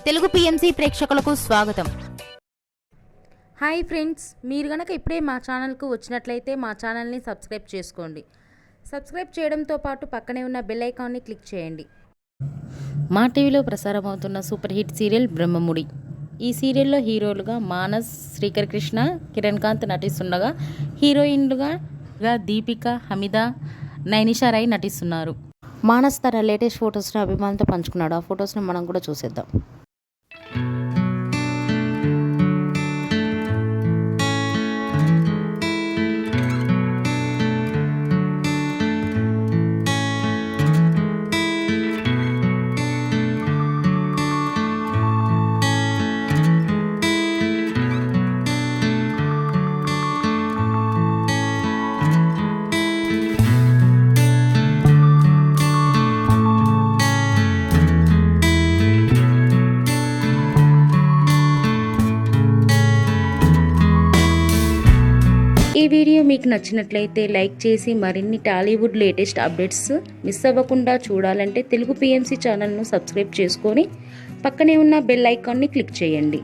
Telugu PMC ప్రేక్షకులకు స్వాగతం. Hi friends, మీరు గనక ఇప్పుడే మా ఛానల్కు వచ్చినట్లయితే మా ఛానల్ని సబ్స్క్రైబ్ చేసుకోండి. సబ్స్క్రైబ్ చేయడంతో పాటు పక్కనే ఉన్న బెల్ ఐకాన్ని క్లిక్ చేయండి. మా టీవీలో ప్రసారం అవుతున్న సూపర్ హిట్ సీరియల్ బ్రహ్మముడి. ఈ సీరియల్లో హీరోలుగా మానస్, శ్రీకర్ కృష్ణ, కిరణ్ కాంత్ నటిస్తుండగా హీరోయిన్లుగా దీపిక, హమీద, నైనిషా రాయ్ నటిస్తున్నారు. మానస్ తన లేటెస్ట్ ఫొటోస్ని అభిమానులతో పంచుకున్నాడు. ఆ ఫొటోస్ని మనం కూడా చూసేద్దాం. ఈ వీడియో మీకు నచ్చినట్లయితే లైక్ చేసి మరిన్ని టాలీవుడ్ లేటెస్ట్ అప్డేట్స్ మిస్ అవ్వకుండా చూడాలంటే తెలుగు పిఎంసి ఛానల్ను సబ్స్క్రైబ్ చేసుకొని పక్కనే ఉన్న బెల్ ఐకాన్ని క్లిక్ చేయండి.